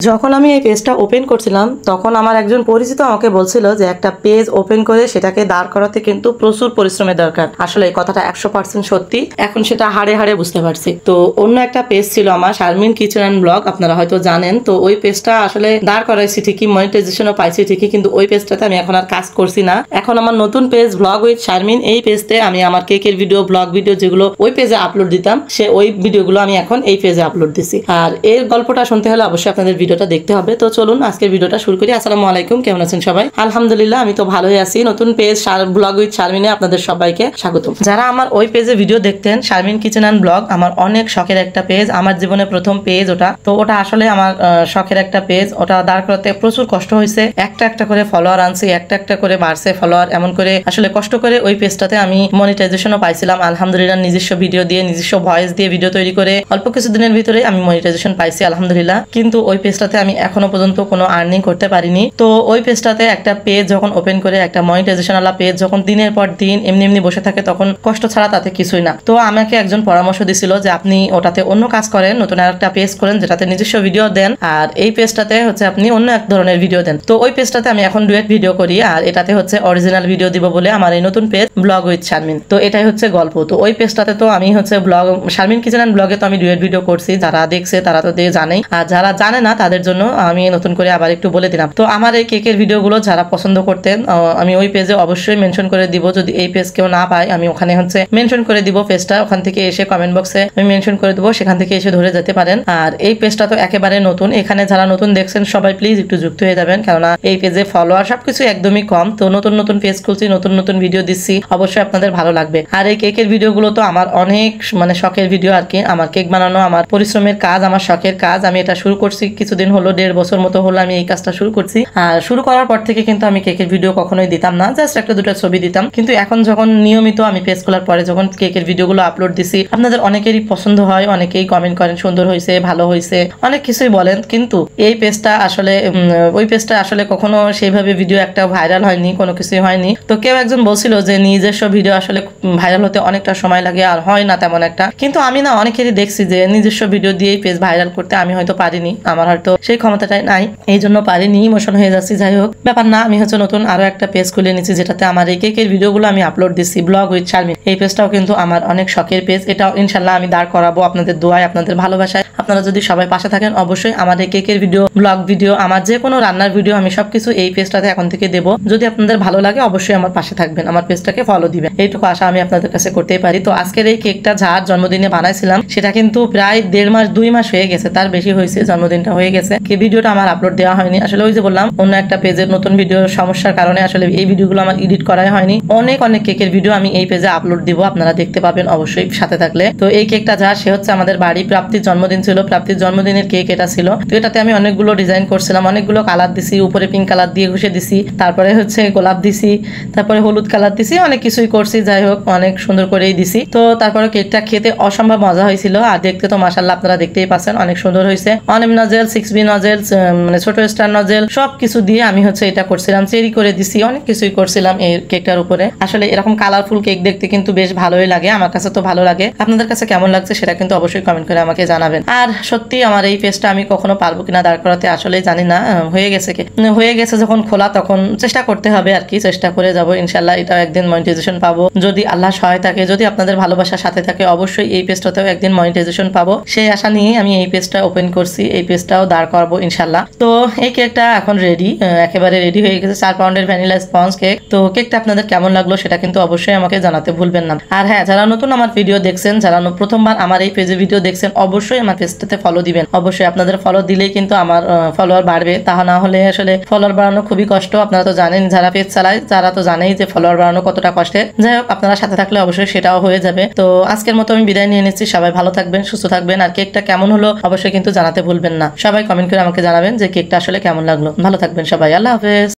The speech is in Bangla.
যখন আমি এই পেজটা ওপেন করছিলাম তখন আমার একজন পরিচিত আমাকে বলছিল যে একটা পেজ ওপেন করে সেটাকে দাঁড় করাতে কিন্তু প্রচুর পরিশ্রমের দরকার। আসলে এই কথাটা 100% সত্যি। এখন সেটা হাড়ে হাড়ে বুঝতে পারছি। তো অন্য একটা পেজ ছিল আমার, শারমিন কিচেন অ্যান্ড ব্লগ, আপনারা হয়তো জানেন। তো ওই পেজটা আসলে দাঁড় করাইছি ঠিকই, মনিটাইজেশনও পাইছি ঠিকই, কিন্তু ওই পেজটাতে আমি এখন আর কাজ করছি না। এখন আমার নতুন পেজ ব্লগ উইথ শারমিন, এই পেজতে আমি আমার কেকের ভিডিও, ব্লগ ভিডিও যেগুলো ওই পেজে আপলোড দিতাম, ওই ভিডিওগুলো আমি এখন এই পেজে আপলোড দিছি। আর এর গল্পটা শুনতে হলে অবশ্যই আপনাদের ভিডিওটা দেখতে হবে। তো চলুন আজকের ভিডিওটা শুরু করি। আসসালামু আলাইকুম, কেমন আছেন সবাই? আলহামদুলিল্লাহ, আমি তো ভালোই আছি। নতুন পেজ ব্লগ উইথ শারমিনে আপনাদের সবাইকে স্বাগত। যারা আমার ওই পেজে ভিডিও দেখতেন, শারমিন কিচেন অ্যান্ড ব্লগ আমার অনেক শখের একটা পেজ, আমার জীবনে প্রথম পেজ ওটা। তো ওটা আসলে আমার শখের একটা পেজ। ওটা দাঁড় করাতে প্রচুর কষ্ট হয়েছে। একটা একটা করে ফলোয়ার আনছি, একটা একটা করে বাড়ছে ফলোয়ার, এমন করে আসলে কষ্ট করে ওই পেজটাতে আমি মনিটাইজেশনও পাইছিলাম আলহামদুলিল্লাহ। নিজস্ব ভিডিও দিয়ে, নিজস্ব ভয়েস দিয়ে ভিডিও তৈরি করে অল্প কিছুদিনের ভিতরে আমি মনিটাইজেশন পাইছি আলহামদুলিল্লাহ। কিন্তু ওই পেজটাতে আমি এখনো পর্যন্ত কোনো আর্নিং করতে পারিনি। তো ওই পেজটাতে একটা পেজ যখন ওপেন করে, একটা মনিটাইজেশন ওয়ালা পেজ যখন দিনের পর দিন এমনি এমনি বসে থাকে, তখন কষ্ট ছাড়া তাতে কিছুই না। তো আমাকে একজন পরামর্শ দিছিল যে আপনি ওটাতে অন্য কাজ করেন, নতুন একটা পেজ করেন যেটাতে নিজস্ব ভিডিও দেন, আর এই পেজটাতে হচ্ছে আপনি অন্য এক ধরনের ভিডিও দেন। তো ওই পেজটাতে আমি এখন ডুয়েট ভিডিও করি, আর এটাতে হচ্ছে অরিজিনাল ভিডিও দিব বলে আমার এই নতুন পেজ ব্লগ উইথ শারমিন। তো এটাই হচ্ছে গল্প। তো ওই পেজটাতে তো আমি হচ্ছে ব্লগ, শারমিন কিচেন অ্যান্ড ব্লগে তো আমি ডুয়েট ভিডিও করছি, যারা দেখছে তারা তো জানেই, আর যারা জানে না তাদের জন্য আমি নতুন করে আবার একটু বলে দিলাম। তো আমার এই কেকের ভিডিওগুলো যারা পছন্দ করতেন, আমি ওই পেজে অবশ্যই মেনশন করে দিব। যদি এই পেজ কেউ না পায়, আমি ওখানে হচ্ছে মেনশন করে দিব পেজটা, ওখান থেকে এসে কমেন্ট বক্সে আমি মেনশন করে দেবো, সেখান থেকে এসে ধরে যেতে পারেন। আর এই পেজটা তো একেবারে নতুন, এখানে যারা নতুন দেখছেন সবাই প্লিজ একটু যুক্ত হয়ে যাবেন, কেননা এই পেজে ফলোয়ার সবকিছু একদমই কম। তো নতুন নতুন পেজ খুলছি, নতুন নতুন ভিডিও দিচ্ছি, অবশ্যই আপনাদের ভালো লাগবে। আর এই কেকের ভিডিওগুলো তো আমার অনেক শখের ভিডিও আর কি। আমার কেক বানানো আমার পরিশ্রমের কাজ, আমার শখের কাজ। আমি এটা শুরু করছি কিছুদিন হলো, 1.5 বছর মতো হলো আমি এই কাজটা শুরু করছি। আর শুরু করার পর থেকে কিন্তু আমি কেকের ভিডিও কখনোই দিতাম না, জাস্ট একটা দুটো ছবি দিতাম। কিন্তু এখন যখন নিয়মিত আমি পেজ খোলার পরে যখন কেকের ভিডিওগুলো আপলোড দিছি, আপনাদের অনেকেরই পছন্দ হয়, অনেকেই কমেন্ট করেন সুন্দর হয়েছে, ভালো হয়েছে, অনেক কিছুই বলেন। কিন্তু এই পেজটা আসলে ওই পেজটা আসলে কখনো সেইভাবে ভিডিও একটা ভাইরাল হয়নি, কোনো কিছুই হয়নি। তো কেউ একজন বলছিল যে নিজস্ব ভিডিও আসলে ভাইরাল হতে অনেকটা সময় লাগে, আর হয় না তেমন একটা। কিন্তু আমি না অনেকেরই দেখছি যে নিজস্ব ভিডিও দিয়েই পেজ ভাইরাল করতে, আমি হয়তো পারিনি, আমার হয়তো সেই ক্ষমতাটাই নাই, এই জন্য পারিনি, ইমোশন হয়ে যাচ্ছি। যাই হোক, ব্যাপার না। আমি হচ্ছে নতুন আরো একটা পেজ খুলে নিচ্ছি যেটাতে আমার এই কেকের ভিডিওগুলো আমি আপলোড দিচ্ছি, ব্লগ উইথ শারমিন। এই পেজটাও কিন্তু আমার অনেক শখের পেজ, এটাও ইনশাল্লাহ আমি দাঁড় করাবো আপনাদের দোয়ায়, আপনাদের ভালোবাসায়। আপনারা যদি সবাই পাশে থাকেন, অবশ্যই আমার এই কেকের ভিডিও, ব্লগ ভিডিও, আমার যে কোনো রান্নার ভিডিও, আমি সবকিছু এই পেজটাতে এখন থেকে দেবো। যদি আপনাদের ভালো লাগে অবশ্যই আমার পাশে থাকবেন, আমার পেজটাকে ফলো দিবেন, এইটুকু আশা আমি আপনাদের কাছে করতেই পারি। তো আজকের এই কেকটা যার জন্মদিনে বানাইছিলাম, সেটা কিন্তু প্রায় 1.5 মাস 2 মাস হয়ে গেছে, তার বেশি হয়েছে, জন্মদিনটা হয়ে গেছে। ভিডিওটা আমার আপলোড দেওয়া হয়নি আসলে, ওই যে বললাম অন্য একটা পেজের নতুন ভিডিও সমস্যার কারণে আসলে এই ভিডিওগুলো আমার এডিট করাই হয়নি। অনেক কেকের ভিডিও আমি এই পেজে আপলোড দিব, আপনারা দেখতে পাবেন অবশ্যই সাথে থাকলে। তো এই কেকটা যা, সে হচ্ছে আমাদের বাড়ি প্রাপ্তির জন্মদিন ছিল, প্রাপ্তির জন্মদিনের কেক এটা ছিল। তো এটাতে আমি অনেকগুলো ডিজাইন করছিলাম, অনেকগুলো কালার দিছি, উপরে পিঙ্ক কালার দিয়ে ঘষে দিছি, তারপরে হচ্ছে গোলাপ দিছি, তারপরে হলুদ কালার দিছি, অনেক কিছুই করছি। যাই হোক, অনেক সুন্দর করেই দিছি। তো তারপরে কেকটা খেতে অসম্ভব মজা হয়েছিল, আর দেখতে তো মাশাআল্লাহ আপনারা দেখতেই পাচ্ছেন অনেক সুন্দর হয়েছে। অনেক নজেল, 6B নজেল, ছোট স্টার নজেল, সবকিছু দিয়ে আমি হচ্ছে এটা করছিলাম, চেরি করে দিছি, অনেক কিছুই করছিলাম এই কেকটার উপরে। আসলে এরকম কালারফুল কেক দেখতে কিন্তু বেশ ভালোই লাগে, আমার কাছে তো ভালো লাগে। আপনাদের কাছে কেমন লাগছে সেটা কিন্তু অবশ্যই কমেন্ট করে আমাকে জানাবেন। আর সত্যি আমার এই পেজটা আমি কখনো পারবো কিনা দাঁড় করাতে আসলে জানি না। হয়ে গেছে যখন খোলা, তখন চেষ্টা করতে হবে আর কি, চেষ্টা করে যাবো ইনশাল্লাহ। এটাও একদিন মনিটাইজেশন পাবো যদি আল্লাহ সহায় থাকে, যদি আপনাদের ভালোবাসার সাথে থাকে, অবশ্যই এই পেজটাতেও একদিন মনিটাইজেশন পাবো, সেই আশা নিয়ে আমি এই পেজটা ওপেন করছি, এই পেজটাও দাঁড় করাবো ইনশাল্লাহ। তো এই কেকটা এখন রেডি, একেবারে রেডি হয়ে গেছে, 4 পাউন্ডের ভ্যানিলা স্পঞ্জ কেক। তো কেকটা আপনাদের কেমন লাগলো সেটা কিন্তু অবশ্যই আমাকে জানাতে ভুলবেন না। আর হ্যাঁ, যারা নতুন আমার ভিডিও দেখছেন, যারা প্রথমবার আমার এই পেজে ভিডিও দেখছেন, অবশ্যই আমার পেজটাতে ফলো দিবেন। অবশ্যই আপনাদের ফলো দিলেই কিন্তু আমার ফলোয়ার বাড়বে, তা না হলে আসলে ফলোয়ার বাড়ানো খুবই কষ্ট। আপনারা তো জানেন, যারা পেজ চালায় তারা তো জানেই যে ফলোয়ার বাড়ানো কতটা কষ্টের। যাই হোক, আপনারা সাথে থাকলে অবশ্যই সেটাও হয়ে যাবে। তো আজকের মতো আমি বিদায় নিয়ে নিচ্ছি, সবাই ভালো থাকবেন, সুস্থ থাকবেন। আর কেকটা কেমন হলো অবশ্যই কিন্তু জানাতে ভুলবেন না, সবাই কমেন্ট করে আমাকে জানাবেন যে কেকটা আসলে কেমন লাগলো। ভালো থাকবেন সবাই, আল্লাহ হাফেজ।